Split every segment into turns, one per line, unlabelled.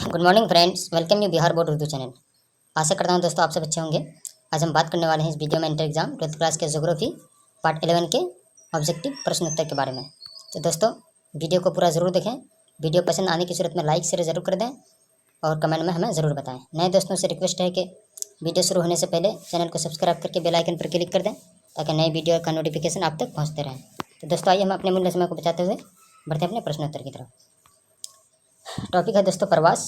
Good morning friends, welcome you Bihar board Urdu channel. आशा करता हूँ दोस्तों आप सब अच्छे होंगे। आज हम बात करने वाले हैं इस वीडियो में इंटर एग्जाम 12th क्लास के ज्योग्राफी पार्ट 11 के ऑब्जेक्टिव प्रश्न उत्तर के बारे में। तो दोस्तों वीडियो को पूरा ज़रूर देखें। वीडियो पसंद आने की सूरत में लाइक शेयर ज़रूर कर दें और कमेंट में हमें ज़रूर बताएँ। नए दोस्तों से रिक्वेस्ट है कि वीडियो शुरू होने से पहले चैनल को सब्सक्राइब करके बेल आइकन पर क्लिक कर दें ताकि नए वीडियो का नोटिफिकेशन आप तक पहुँचते रहें। तो दोस्तों आइए हम अपने मूल्य समय को बचाते हुए बढ़ते हैं अपने प्रश्नोत्तर की तरफ। टॉपिक है दोस्तों प्रवास,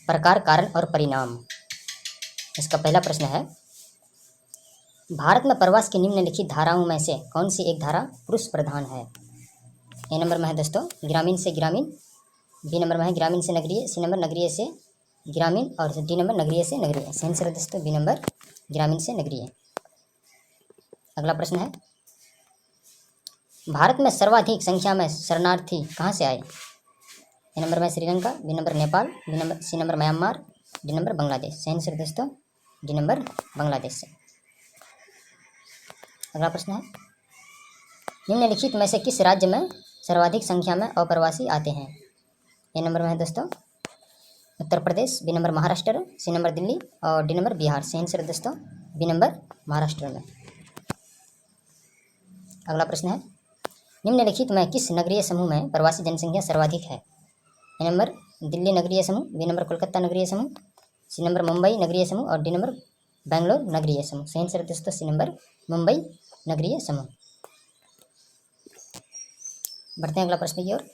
प्रकार, कारण और परिणाम। इसका पहला प्रश्न है, भारत में प्रवास की निम्नलिखित धाराओं में से कौन सी एक धारा पुरुष प्रधान है? ए नंबर में है दोस्तों ग्रामीण से ग्रामीण, बी नंबर में है ग्रामीण से नगरीय, सी नंबर नगरीय से ग्रामीण और डी नंबर नगरीय से नगरीय। सही आंसर है दोस्तों बी नंबर ग्रामीण से नगरीय। अगला प्रश्न है, भारत में सर्वाधिक संख्या में शरणार्थी कहाँ से आए? ए नंबर में Sri Lanka, B number Nepal, C number Myanmar, D number Bangladesh. सही आंसर दोस्तों डी नंबर बांग्लादेश से। अगला प्रश्न है, निम्नलिखित में से किस राज्य में सर्वाधिक संख्या में अप्रवासी आते हैं? ए नंबर में है दोस्तों Uttar Pradesh, B number Maharashtra, C number Delhi और डी नंबर बिहार। सही आंसर दोस्तों बी नंबर महाराष्ट्र में। अगला प्रश्न है, निम्नलिखित में किस नगरीय समूह में प्रवासी जनसंख्या सर्वाधिक है? ए नंबर दिल्ली नगरीय समूह, बी नंबर कोलकाता नगरीय समूह, सी नंबर मुंबई नगरीय समूह और डी नंबर बेंगलोर नगरीय समूह। सही आंसर दोस्तों सी नंबर मुंबई नगरीय समूह। बढ़ते हैं अगला प्रश्न की ओर।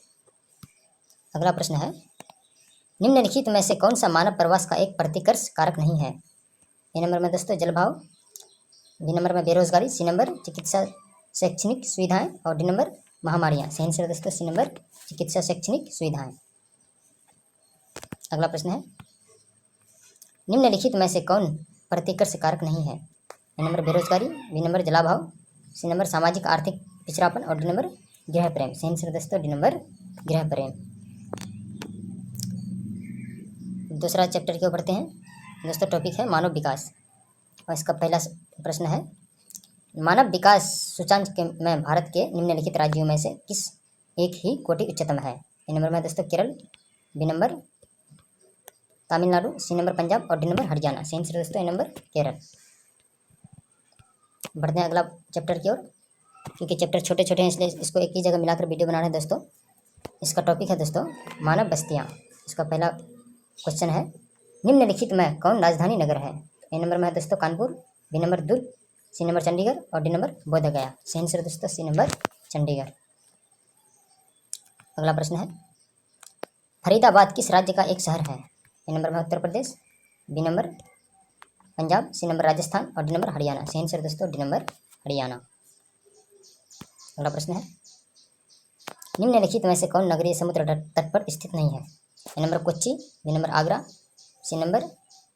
अगला प्रश्न है, निम्नलिखित में से कौन सा मानव प्रवास का एक प्रतिकर्ष कारक नहीं है? ए नंबर में दोस्तों जलभाव, बी नंबर में बेरोजगारी, सी नंबर चिकित्सा शैक्षणिक सुविधाएं और डी नंबर महामारियां। सही आंसर दोस्तों सी नंबर चिकित्सा शैक्षणिक सुविधाएं। अगला प्रश्न है, निम्नलिखित में से कौन प्रतिकर्ष कारक नहीं है? ए नंबर बेरोजगारी, बी नंबर जलाभाव, सी नंबर सामाजिक आर्थिक पिछड़ापन और डी नंबर गृह प्रेम। सही आंसर दोस्तों डी नंबर गृह प्रेम। दूसरा चैप्टर की ओर बढ़ते हैं दोस्तों। टॉपिक है मानव विकास और इसका पहला प्रश्न है, मानव विकास सूचांक में भारत के निम्नलिखित राज्यों में से किस एक ही कोटि उच्चतम है? ए नंबर में दोस्तों Kerala, B number Tamil Nadu, C number Punjab और डी नंबर हरियाणा। सही आंसर दोस्तों ए नंबर केरल। बढ़ते हैं अगला चैप्टर की ओर। क्योंकि चैप्टर छोटे छोटे हैं इसलिए इसको एक ही जगह मिलाकर वीडियो बना रहे हैं दोस्तों। इसका टॉपिक है दोस्तों मानव बस्तियाँ। इसका पहला क्वेश्चन है, निम्नलिखित में कौन राजधानी नगर है? ए नंबर में है दोस्तों कानपुर, बी नंबर दुर्ग, सी नंबर चंडीगढ़ और डी नंबर बोधगया। सही आंसर दोस्तों सी नंबर चंडीगढ़। अगला प्रश्न है, फरीदाबाद किस राज्य का एक शहर है? ए नंबर में Uttar Pradesh, B number Punjab, C number Rajasthan और डी नंबर हरियाणा। सही आंसर दोस्तों डी नंबर हरियाणा। अगला प्रश्न है, निम्नलिखित में से कौन नगरीय समुद्र तट पर स्थित नहीं है? A number Kochi, B number Agra, C number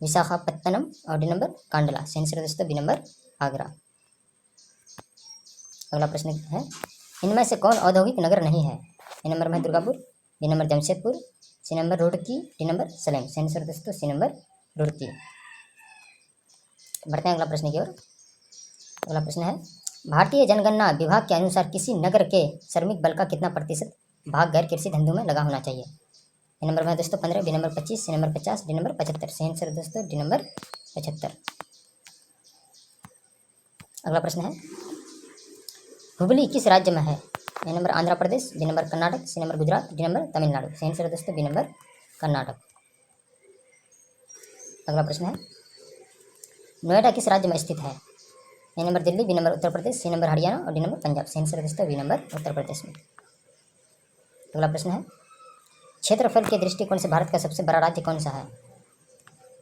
Visakhapatnam और डी नंबर कांडला। सही आंसर दोस्तों बी नंबर आगरा। अगला प्रश्न है, इनमें से कौन औद्योगिक नगर नहीं है? ए नंबर में Durgapur, B number Jamshedpur, C number Roorkee, D number Salem. सही आंसर दोस्तों सी नंबर रुड़की। बढ़ते हैं अगला प्रश्न की ओर। अगला प्रश्न है, भारतीय जनगणना विभाग के अनुसार किसी नगर के श्रमिक बल का कितना प्रतिशत भाग गैर कृषि धंधों में लगा होना चाहिए? ए नंबर में दोस्तों 15, B number 25, C number 50, D number 75। सही आंसर दोस्तों डी नंबर 75। अगला प्रश्न है, हुबली किस राज्य में है? A number Andhra Pradesh, B number Karnataka, C number Gujarat, D number Tamil Nadu. सही आंसर दोस्तों बी नंबर कर्नाटक। अगला प्रश्न है, नोएडा किस राज्य में स्थित है? A number Delhi, B number Uttar Pradesh, C number Haryana और डी नंबर पंजाब। सही आंसर दोस्तों बी नंबर उत्तर प्रदेश में। अगला प्रश्न है, क्षेत्रफल के दृष्टिकोण से भारत का सबसे बड़ा राज्य कौन सा है?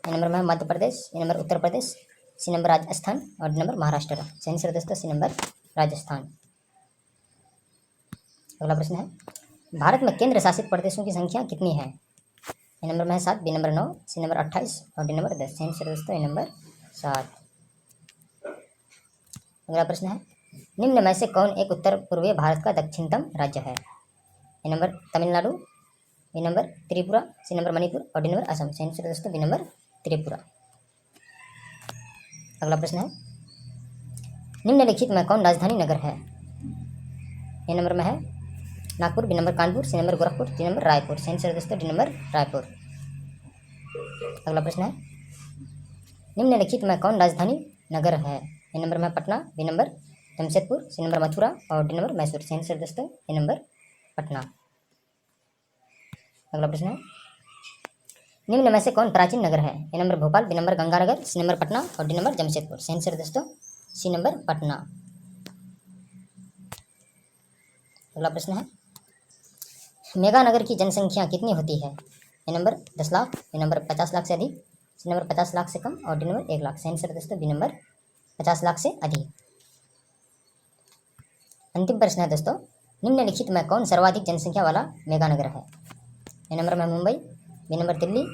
ए नंबर में मध्य प्रदेश, ए number Uttar Pradesh, C number Rajasthan और डी नंबर महाराष्ट्र। सही आंसर दोस्तों सी नंबर राजस्थान। अगला प्रश्न है, भारत में केंद्र शासित प्रदेशों की संख्या कितनी है? ए नंबर में है 7, बी नंबर 9, सी नंबर 28 और डी नंबर 10। सही आंसर दोस्तों ए नंबर 7। अगला प्रश्न है, निम्न में से कौन एक उत्तर पूर्वी भारत का दक्षिणतम राज्य है? A number Tamil Nadu, B number Tripura, C number Manipur और डी नंबर असम। सही आंसर दोस्तों बी नंबर त्रिपुरा। अगला प्रश्न है, निम्नलिखित में कौन राजधानी नगर है? ए नंबर में है Nagpur, B number Kanpur, C number Gorakhpur, D number Raipur. सही आंसर दोस्तों डी नंबर रायपुर। अगला प्रश्न है, निम्नलिखित में कौन राजधानी नगर है? ए नंबर में Patna, B number Jamshedpur, C number Mathura और डी नंबर मैसूर। सही आंसर दोस्तों ए नंबर पटना। अगला प्रश्न है, निम्न में से कौन प्राचीन नगर है? A number Bhopal, B number Ganganagar, C number Patna और डी नंबर जमशेदपुर। सही आंसर दोस्तों सी नंबर पटना। अगला प्रश्न है, मेगानगर की जनसंख्या कितनी होती है? A number 10 lakh, B number 50 lakh से अधिक, सी नंबर 50 लाख से कम और डी नंबर 1 लाख। सही आंसर दोस्तों बी नंबर 50 लाख से अधिक। अंतिम प्रश्न है दोस्तों, निम्नलिखित में कौन सर्वाधिक जनसंख्या वाला मेगानगर है? ए नंबर में Mumbai, B number Delhi,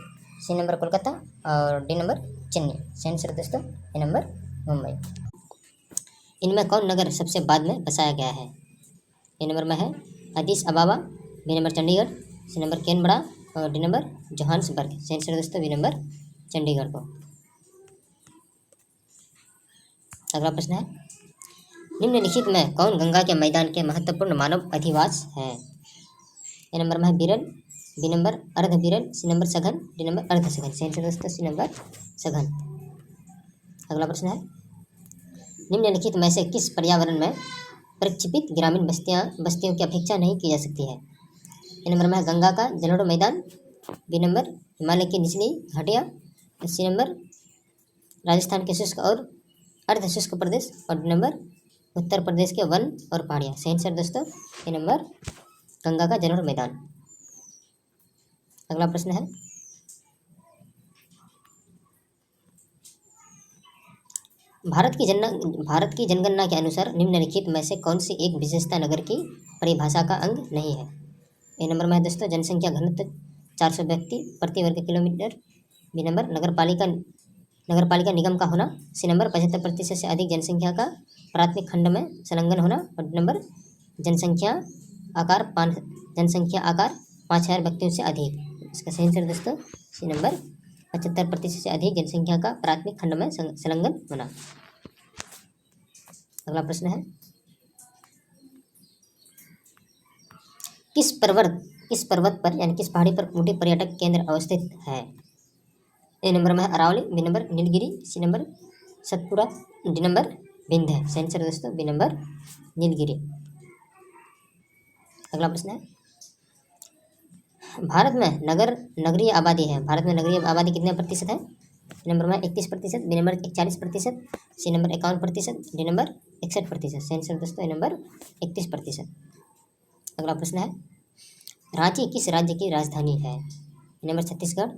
C number Kolkata और डी नंबर चेन्नई। सही आंसर दोस्तों ए नंबर मुंबई। इनमें कौन नगर सबसे बाद में बसाया गया है? ए नंबर में है Addis Ababa, B number Chandigarh, C number Canberra और डी नंबर जोहान्सबर्ग। सही आंसर दोस्तों बी नंबर चंडीगढ़ को। अगला प्रश्न है, निम्नलिखित में कौन गंगा के मैदान के महत्वपूर्ण मानव अधिवास है? ए नंबर में है बिरल, बी नंबर अर्ध बिरल, सी नंबर सघन, डी नंबर अर्ध सघन। सही आंसर दोस्तों सी नंबर सघन। अगला प्रश्न है, निम्नलिखित में से किस पर्यावरण में प्रक्षेपित ग्रामीण बस्तियों की अपेक्षा नहीं की जा सकती है? ए नंबर में है गंगा का जलोढ़ मैदान, बी नंबर हिमालय की निचली घाटियाँ, सी नंबर राजस्थान के शुष्क और अर्ध शुष्क प्रदेश और डी नंबर उत्तर प्रदेश के वन और पहाड़ियाँ। सही आंसर दोस्तों ए नंबर गंगा का जलोढ़ मैदान। अगला प्रश्न है, भारत की जनगणना के अनुसार निम्नलिखित में से कौन सी एक विशेषता नगर की परिभाषा का अंग नहीं है? ए नंबर में है दोस्तों जनसंख्या घनत्व 400 व्यक्ति प्रति वर्ग किलोमीटर, बी नंबर नगरपालिका निगम का होना, सी नंबर 75% से अधिक जनसंख्या का प्राथमिक खंड में संलग्न होना और डी नंबर जनसंख्या आकार 5,000 व्यक्तियों से अधिक। इसका सही आंसर दोस्तों सी नंबर 75% से अधिक जनसंख्या का प्राथमिक खंड में संलग्न होना। अगला प्रश्न है, किस पर्वत पर यानी किस पहाड़ी पर ऊटी पर्यटक केंद्र अवस्थित है? ए नंबर में है Aravali, B number Nilgiri, C number Satpura, D number Vindhya. सही आंसर दोस्तों बी नंबर नीलगिरी। अगला प्रश्न है, भारत में नगरीय आबादी है। भारत में नगरीय आबादी कितने प्रतिशत है? ए नंबर में 31%, B number 41%, C number 51%, D number 61%। सही आंसर दोस्तों ए नंबर 31%। अगला प्रश्न है, रांची किस राज्य की राजधानी है? A number Chhattisgarh,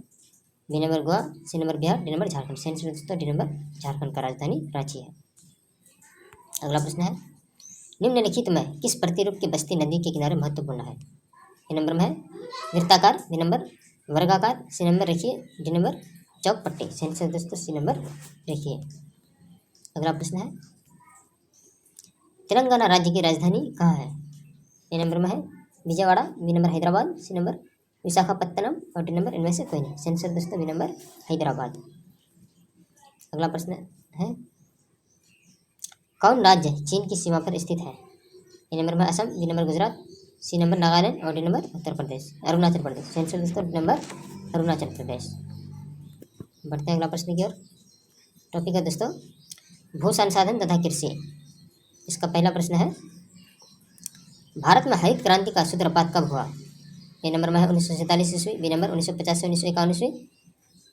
B number Goa, C number Bihar, D number Jharkhand. सही आंसर दोस्तों डी नंबर झारखंड का राजधानी रांची है। अगला प्रश्न है, निम्नलिखित में किस प्रतिरूप की बस्ती नदी के किनारे महत्वपूर्ण है? ए नंबर में है वृत्ताकार, बी नंबर वर्गाकार, सी नंबर रेखीय, डी नंबर चौकपट्टी। सही आंसर दोस्तों सी नंबर रेखीय। अगला प्रश्न है, तेलंगाना राज्य की राजधानी कहाँ है? ए नंबर में है Vijayawada, B number Hyderabad, C number Visakhapatnam और डी नंबर इनमें से कोई नहीं। सही आंसर दोस्तों बी नंबर हैदराबाद। अगला प्रश्न है, कौन राज्य चीन की सीमा पर स्थित है? ए नंबर में Assam, B number Gujarat, C number Nagaland और डी नंबर अरुणाचल प्रदेश। सही आंसर दोस्तों डी नंबर अरुणाचल प्रदेश। बढ़ते हैं अगला प्रश्न की ओर। टॉपिक है दोस्तों भू संसाधन तथा कृषि। इसका पहला प्रश्न है, भारत में हरित क्रांति का सूत्रपात कब हुआ? ए नंबर में है 1947 ईस्वी, बी नंबर 1950 से 1951 ईस्वी,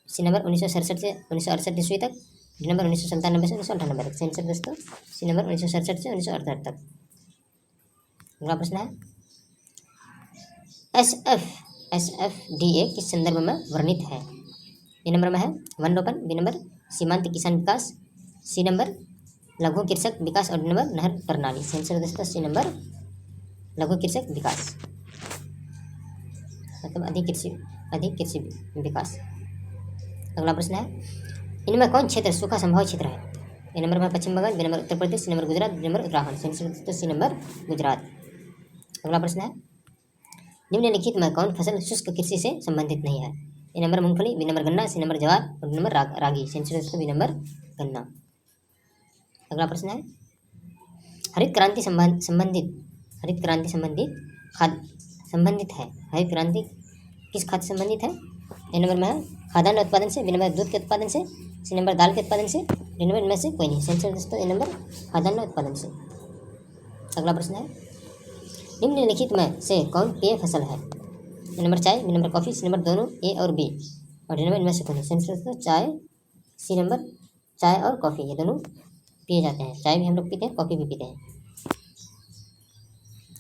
सी नंबर 1967 से 1968 ईस्वी तक, डी नंबर 1997 से 1998 तक। सही आंसर दोस्तों सी नंबर 1967 से 1968 तक। अगला प्रश्न है, SFDA किस संदर्भ में वर्णित है? ए नंबर में है वन रोपण, बी नंबर सीमांत किसान विकास, सी नंबर लघु कृषक विकास और डी नंबर नहर प्रणाली। सही आंसर दोस्तों सी नंबर लघु कृषक विकास मतलब अधिक कृषि विकास। अगला प्रश्न है, इनमें कौन क्षेत्र सूखा संभव क्षेत्र है? ए नंबर में Paschim Bengal, B number Uttar Pradesh, C number Gujarat, D number Uttarakhand. सही आंसर दोस्तों सी नंबर गुजरात। अगला प्रश्न है, निम्नलिखित में कौन फसल शुष्क कृषि से संबंधित नहीं है? ए नंबर मूंगफली, बी नंबर गन्ना, सी नंबर ज्वार और डी नंबर रागी। सही आंसर दोस्तों बी नंबर गन्ना। अगला प्रश्न है, हरित क्रांति संबंधित है। हरित क्रांति किस खाद्य संबंधित है? ए नंबर में है खाद्यान्न उत्पादन से, बी नंबर दूध के उत्पादन से, सी नंबर दाल के उत्पादन से, डी नंबर इनमें से कोई नहीं। सही आंसर दोस्तों ए नंबर खाद्यान्न उत्पादन से। अगला प्रश्न है, निम्नलिखित में से कौन पेय फसल है? ए नंबर चाय, B number coffee, C number दोनों ए और बी, और डी नंबर इनमें से कोई नहीं। सही आंसर दोस्तों चाय, सी नंबर चाय और कॉफ़ी ये दोनों पिए जाते हैं। चाय भी हम लोग पीते हैं, कॉफ़ी भी पीते हैं।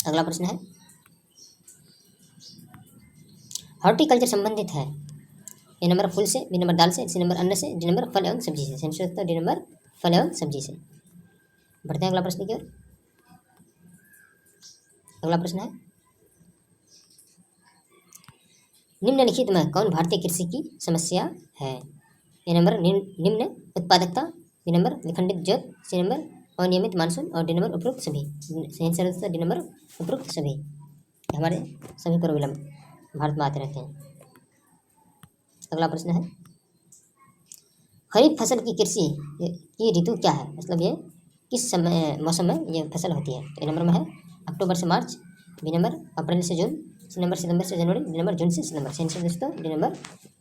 अगला प्रश्न है, हॉर्टिकल्चर संबंधित है? ए नंबर फूल से, बी नंबर दाल से, सी नंबर अन्न से, डी नंबर फल एवं सब्जी से। सही आंसर डी नंबर फल एवं सब्जी से। बढ़ते हैं अगला प्रश्न की ओर। अगला प्रश्न है, निम्नलिखित में कौन भारतीय कृषि की समस्या है? ए नंबर निम्न उत्पादकता, बी नंबर विखंडित जोत, सी नंबर अनियमित मानसून, और डी नंबर उपरोक्त सभी। सही आंसर डी नंबर उपरोक्त सभी। हमारे सभी प्रॉब्लम भारत में आते रहते हैं। अगला प्रश्न है, खरीफ फसल की कृषि की ऋतु क्या है? मतलब ये किस समय मौसम में ये फसल होती है? ए नंबर में है अक्टूबर से मार्च, बी नंबर अप्रैल से जून, सी नंबर सितंबर से जनवरी, डी नंबर जून से सितंबर। सही आंसर दोस्तों डी नंबर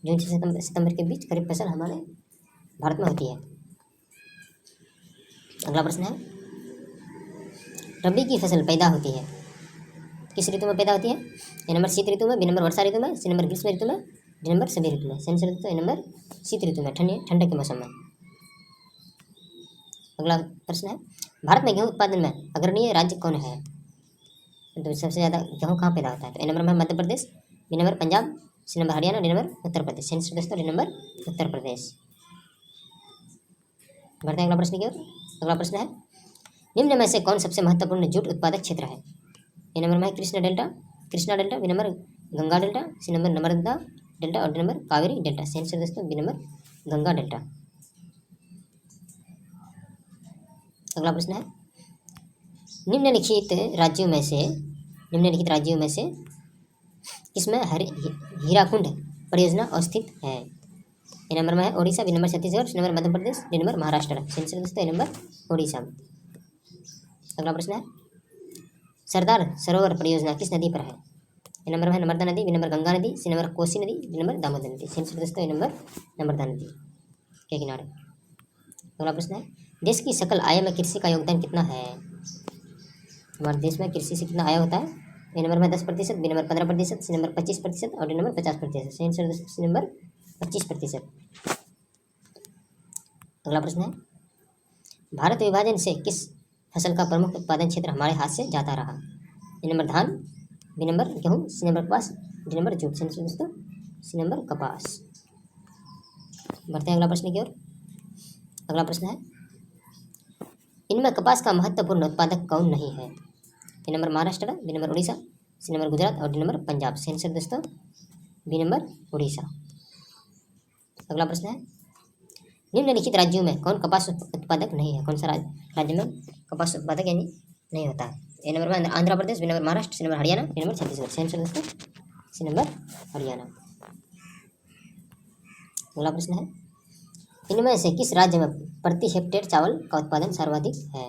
जून से सितंबर के बीच खरीफ फसल हमारे भारत में होती है। अगला प्रश्न है, रबी की फसल पैदा होती है किस ऋतु में पैदा होती है? ए नंबर शीत ऋतु में, बी नंबर वर्षा ऋतु में, सी नंबर ग्रीष्म ऋतु में, डी नंबर सभी ऋतु में। सही आंसर दोस्तों ए नंबर शीत ऋतु में, ठंडक के मौसम में। अगला प्रश्न है, भारत में गेहूं उत्पादन में अग्रणीय राज्य कौन है? तो सबसे ज़्यादा गेहूं कहाँ पैदा होता है? तो ए नंबर में Madhya Pradesh, B number Punjab, C number Haryana, D number Uttar Pradesh. सही आंसर दोस्तों डी नंबर उत्तर प्रदेश। बढ़ते हैं अगला प्रश्न की ओर। अगला प्रश्न है, निम्न में से कौन सबसे महत्वपूर्ण जूट उत्पादक क्षेत्र है? ए नंबर में Krishna delta, B number Ganga delta, C number Narmada delta, और डी नंबर कावेरी डेल्टा। सही आंसर दोस्तों बी नंबर गंगा डेल्टा। अगला प्रश्न है, निम्नलिखित राज्यों में से किसमें हीराकुंड परियोजना अवस्थित है? ए नंबर में है Odisha, B number Chhattisgarh, C number Madhya Pradesh, D number Maharashtra. सही आंसर दोस्तों ए नंबर ओडिशा। अगला प्रश्न है, सरदार सरोवर परियोजना किस नदी पर है? ए नंबर में है नर्मदा नदी, बी नंबर गंगा नदी, सी नंबर कोसी नदी, डी नंबर दामोदर नदी। सही आंसर दोस्तों ए नंबर नर्मदा नदी के किनारे। अगला प्रश्न है, देश की सकल आय में कृषि का योगदान कितना है? हमारे देश में कृषि से कितना आय होता है? ए नंबर में 10%, बी नंबर 15%, सी नंबर 25%, और डी नंबर 50%। सही आंसर दोस्तों सी नंबर 25%। अगला प्रश्न है, भारत विभाजन से किस फसल का प्रमुख उत्पादन क्षेत्र हमारे हाथ से जाता रहा? ए नंबर धान, बी नंबर गेहूँ, सी नंबर कपास, डी नंबर जूट। सही आंसर दोस्तों सी नंबर कपास। बढ़ते हैं अगला प्रश्न की ओर। अगला प्रश्न है, इनमें कपास का महत्वपूर्ण उत्पादक कौन नहीं है? A number Maharashtra, B number Orissa, C number Gujarat, और डी नंबर पंजाब। सही आंसर दोस्तों बी नंबर उड़ीसा। अगला प्रश्न है, निम्नलिखित राज्यों में कौन कपास उत्पादक नहीं है? कौन सा राज्य में कपास उत्पादक यानी नहीं होता है? ए नंबर में Andhra Pradesh, B number Maharashtra, C number Haryana, D number Chhattisgarh. सही आंसर दोस्तों सी नंबर हरियाणा। अगला प्रश्न है, इनमें से किस राज्य में प्रति हेक्टेयर चावल का उत्पादन सर्वाधिक है?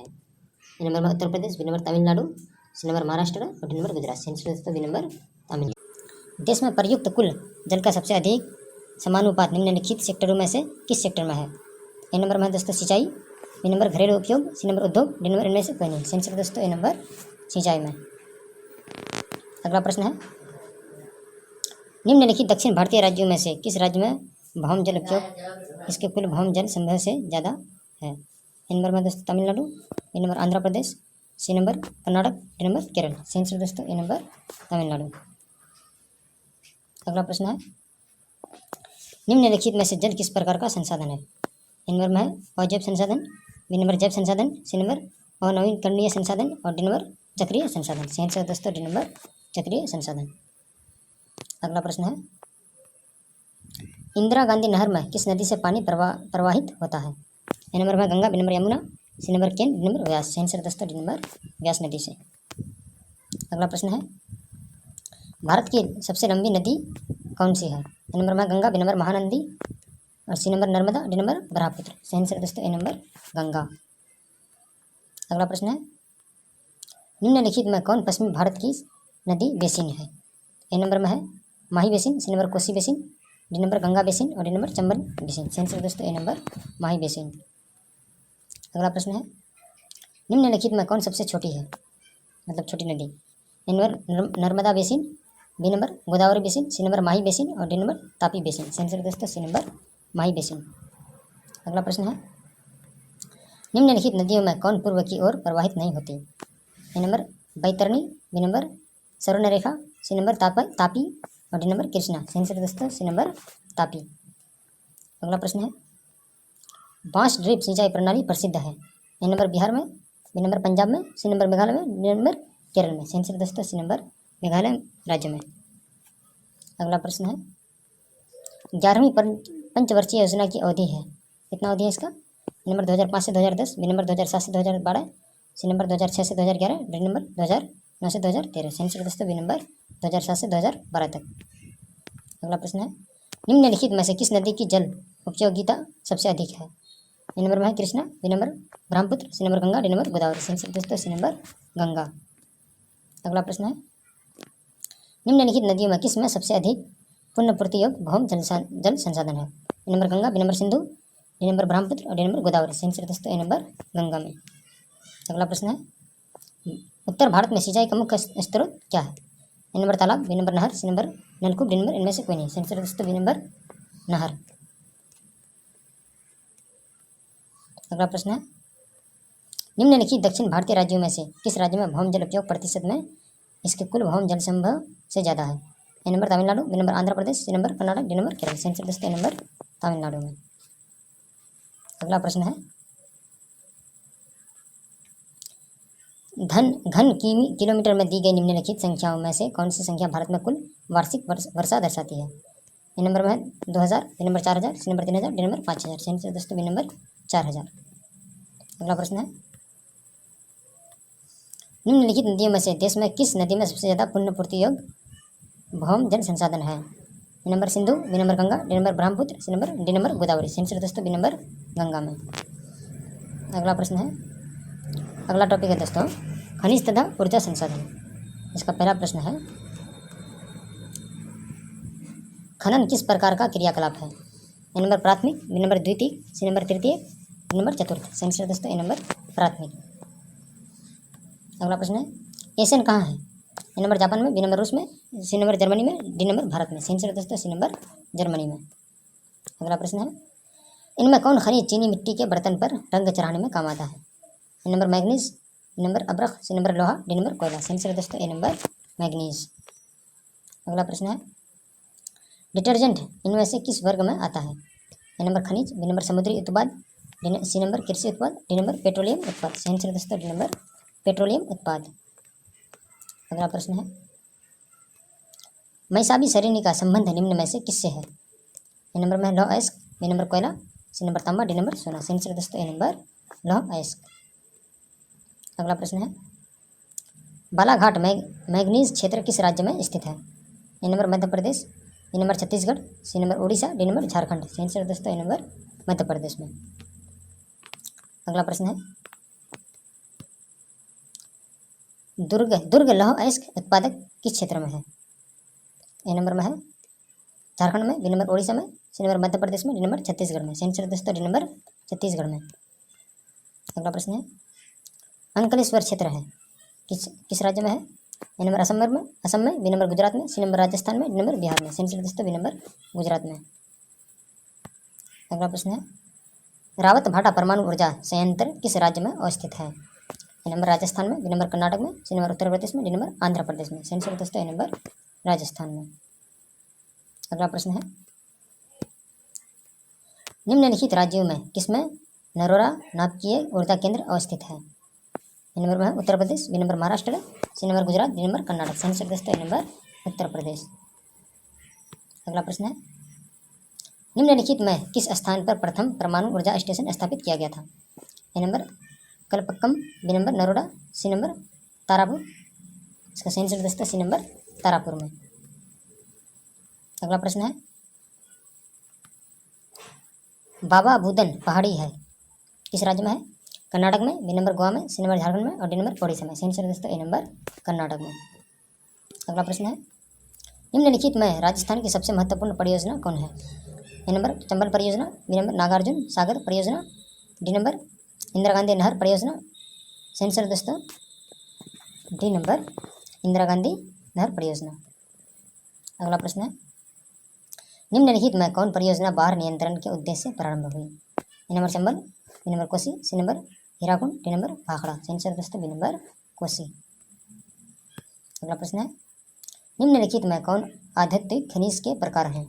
ए नंबर में Uttar Pradesh, B number Tamil Nadu, C number Maharashtra, और डी नंबर गुजरात। सही आंसर दोस्तों बी नंबर तमिलनाडु। देश में प्रयुक्त कुल जल का सबसे अधिक समानुपात निम्नलिखित सेक्टरों में से किस सेक्टर में है? ए नंबर में है दोस्तों सिंचाई, बी नंबर घरेलू उपयोग, सी नंबर उद्योग, डी नंबर इनमें से कोई नहीं। सही आंसर दोस्तों ए नंबर सिंचाई में। अगला प्रश्न है, निम्नलिखित दक्षिण भारतीय राज्यों में से किस राज्य में भौम जल उपयोग इसके कुल भौम जल संग्रह से ज़्यादा है? ए नंबर में दोस्तों Tamil Nadu, B number Andhra Pradesh, C number Karnataka, D number Kerala. सही आंसर दोस्तों ए नंबर तमिलनाडु। अगला प्रश्न है, निम्नलिखित में से जल किस प्रकार का संसाधन है? ए नंबर में है अजैव संसाधन, बी नंबर जैव संसाधन, सी नंबर अनवीकरणीय संसाधन, और डी नंबर चक्रीय संसाधन। सही आंसर दोस्तों डी नंबर चक्रीय संसाधन। अगला प्रश्न है, इंदिरा गांधी नहर में किस नदी से पानी प्रवाहित होता है? ए नंबर में Ganga, B number Yamuna, C number Ken, D number Beas. सही आंसर दोस्तों डी नंबर व्यास नदी से। अगला प्रश्न है, भारत की सबसे लंबी नदी कौन सी है? ए नंबर में गंगा, बी नंबर महानदी, और C number Narmada, D number Brahmaputra. सही आंसर दोस्तों ए नंबर गंगा। अगला प्रश्न है, निम्नलिखित में कौन पश्चिमी भारत की नदी बेसिन है? ए नंबर में है Mahi basin, C number Kosi basin, D number Ganga basin और डी नंबर चंबल बेसिन। सही आंसर दोस्तों ए नंबर माही बेसिन। अगला प्रश्न है निम्नलिखित में कौन सबसे छोटी है, मतलब छोटी नदी। A number Narmada basin, B number Godavari basin, C number Mahi basin और डी नंबर तापी बेसिन। सही आंसर दोस्तों सी नंबर माही बेसिन। अगला प्रश्न है निम्नलिखित नदियों में कौन पूर्व की ओर प्रवाहित नहीं होती। A number Baitarani, B number Subarnarekha, C number Tapi और डी नंबर कृष्णा। सही आंसर दोस्तों सी नंबर तापी। अगला प्रश्न है बांस ड्रिप सिंचाई प्रणाली प्रसिद्ध है। ए नंबर बिहार में, बी नंबर पंजाब में, सी नंबर मेघालय में, डी नंबर केरल में। सही आंसर दोस्तों सी नंबर मेघालय राज्य में। अगला प्रश्न है 11वीं पंचवर्षीय योजना की अवधि है, कितना अवधि है इसका। नंबर 2005 से 2010, बी नंबर 2007 से 2012, सी नंबर 2006 से 2011, डी नंबर 2009 से 2013। सही आंसर दोस्तों बी नंबर 2007 से 2012 तक। अगला प्रश्न है निम्नलिखित में से किस नदी की जल उपयोगिता सबसे अधिक है। ए नंबर में है Krishna, B number Brahmaputra, C number Ganga, D number Godavari. सही आंसर दोस्तों सी नंबर गंगा। अगला प्रश्न है निम्नलिखित नदियों में किस में सबसे अधिक पुनर्पूर्ति योग्य भौम जल संसाधन है। A number Ganga, B number Sindhu, D number Brahmaputra और डी नंबर गोदावरी। सही आंसर दोस्तों ए नंबर गंगा में। अगला प्रश्न है उत्तर भारत में सिंचाई का मुख्य स्रोत क्या है। ए नंबर तालाब, बी नंबर नहर, सी नंबर नलकूप, डी नंबर इनमें से कोई नहीं। सही आंसर दोस्तों बी नंबर नहर। अगला प्रश्न है निम्नलिखित दक्षिण भारतीय राज्यों में से किस राज्य में भौम जल उपयोग प्रतिशत में इसके कुल भौम जल संभव से ज़्यादा है। A number Tamil Nadu, B number Andhra Pradesh, C number Karnataka, D number Kerala. सही आंसर दोस्तों ए नंबर तमिलनाडु में। अगला प्रश्न है घन किलोमीटर में दी गई निम्नलिखित संख्याओं में से कौन सी संख्या भारत में कुल वार्षिक वर्षा दर्शाती है। ए नंबर में 2000, B number 4000, C number 3000, D number 5000। सही आंसर दोस्तों बी नंबर 4000। अगला प्रश्न है निम्नलिखित नदियों में से देश में किस नदी में सबसे ज़्यादा पुनर्पूर्ति योग्य भौम जल संसाधन है। A number Sindhu, B number Ganga, D number Brahmaputra, C number D number Godavari. सही आंसर दोस्तों बी नंबर गंगा में। अगला प्रश्न है अगला टॉपिक है दोस्तों खनिज तथा ऊर्जा संसाधन। इसका पहला प्रश्न है खनन किस प्रकार का क्रियाकलाप है। ए नंबर प्राथमिक, बी नंबर द्वितीय, सी नंबर तृतीय, डी नंबर चतुर्थ। सही आंसर दोस्तों ए नंबर प्राथमिक। अगला प्रश्न है एशियन कहाँ है। ए नंबर जापान में, बी नंबर रूस में, सी नंबर जर्मनी में, डी नंबर भारत में। सही आंसर दोस्तों सी नंबर जर्मनी में। अगला प्रश्न है इनमें कौन खनिज चीनी मिट्टी के बर्तन पर रंग चढ़ाने में काम आता है। A number manganese, B number अब्रख, सी नंबर लोहा, डी नंबर कोयला। सही आंसर दोस्तों ए नंबर मैग्नीज। अगला प्रश्न है डिटर्जेंट इनमें से किस वर्ग में आता है। ए नंबर खनिज, बी नंबर समुद्री उत्पाद, सी नंबर कृषि उत्पाद, डी नंबर पेट्रोलियम उत्पाद। सही आंसर दोस्तों डी नंबर पेट्रोलियम उत्पाद। अगला प्रश्न है मैसाबी सरिनी का संबंध निम्न में से किससे है। ए नंबर में लौह अयस्क, बी नंबर कोयला, सी नंबर तांबा, डी नंबर सोना। सही आंसर दोस्तों ए नंबर लौह अयस्क। अगला प्रश्न है बालाघाट मैग्नीज क्षेत्र किस राज्य में स्थित है। A number Madhya Pradesh, B number Chhattisgarh, C number Orissa, D number Jharkhand. सही आंसर दोस्तों ए नंबर मध्य प्रदेश में। अगला प्रश्न है दुर्ग लौह अयस्क उत्पादक किस क्षेत्र में है। ए नंबर में है झारखंड में, बी नंबर उड़ीसा में, सी नंबर मध्य प्रदेश में, डी नंबर छत्तीसगढ़ में। सही आंसर दोस्तों डी नंबर छत्तीसगढ़ में। अगला प्रश्न है अंकलेश्वर क्षेत्र है किस राज्य में है। ए नंबर असम में, बी नंबर गुजरात में, सी नंबर राजस्थान में, डी नंबर बिहार में। सही आंसर दोस्तों बी नंबर गुजरात में। अगला प्रश्न है रावत भाटा परमाणु ऊर्जा संयंत्र किस राज्य में अवस्थित है। ए नंबर राजस्थान में, बी नंबर कर्नाटक में, सी नंबर उत्तर प्रदेश में, डी नंबर आंध्र प्रदेश में। सही आंसर दोस्तों ए नंबर राजस्थान में। अगला प्रश्न है निम्नलिखित राज्यों में किसमें नरोरा नाभिकीय ऊर्जा केंद्र अवस्थित है। ए नंबर में है Uttar Pradesh, B number Maharashtra, C number Gujarat, D number Karnataka. सही आंसर दोस्तों ए नंबर उत्तर प्रदेश। अगला प्रश्न है निम्नलिखित में किस स्थान पर प्रथम परमाणु ऊर्जा स्टेशन स्थापित किया गया था। A number Kalpakkam, B number Naroda, C number Tarapur. इसका सही आंसर दोस्तों सी नंबर तारापुर में। अगला प्रश्न है बाबा बुदन पहाड़ी है किस राज्य में है। कर्नाटक में, बी नंबर गोवा में, सी नंबर झारखंड में और डी नंबर ओडिशा में। सही आंसर दोस्तों ए नंबर कर्नाटक में। अगला प्रश्न है निम्नलिखित में राजस्थान की सबसे महत्वपूर्ण परियोजना कौन है? ए नंबर चंबल परियोजना, बी नंबर नागार्जुन सागर परियोजना, डी नंबर इंदिरा गांधी नहर परियोजना। सेंसर दोस्तों डी नंबर इंदिरा गांधी नहर परियोजना। अगला प्रश्न है, निम्नलिखित में कौन परियोजना बाढ़ नियंत्रण के उद्देश्य से प्रारंभ हुई? A number Chambal, B number Kosi, C number Hirakud, D number Bhakra. सेंसर दोस्तों बी नंबर कोसी। अगला प्रश्न है, निम्नलिखित में कौन आधात्विक खनिज के प्रकार हैं?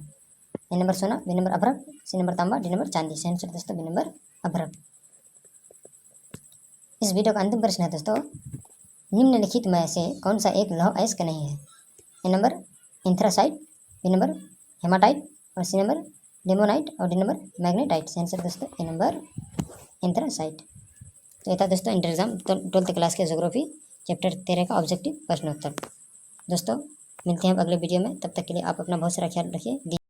ए नंबर सोना, बी नंबर अभ्रक, सी नंबर तांबा, डी नंबर चांदी। सेंसर दोस्तों बी नंबर अभ्रक। इस वीडियो का अंतिम प्रश्न है दोस्तों, निम्नलिखित में से कौन सा एक लौह अयस्क नहीं है? A number anthracite, B number hematite और सी नंबर लिमोनाइट और डी नंबर मैग्नेटाइट। सेंसर दोस्तों ए नंबर एंथ्रासाइट। तो ये था दोस्तों इंटर एग्जाम 12th क्लास के ज्योग्राफी चैप्टर 13 का ऑब्जेक्टिव प्रश्नोत्तर। दोस्तों मिलते हैं अगले वीडियो में, तब तक के लिए आप अपना बहुत सारा ख्याल रखिए।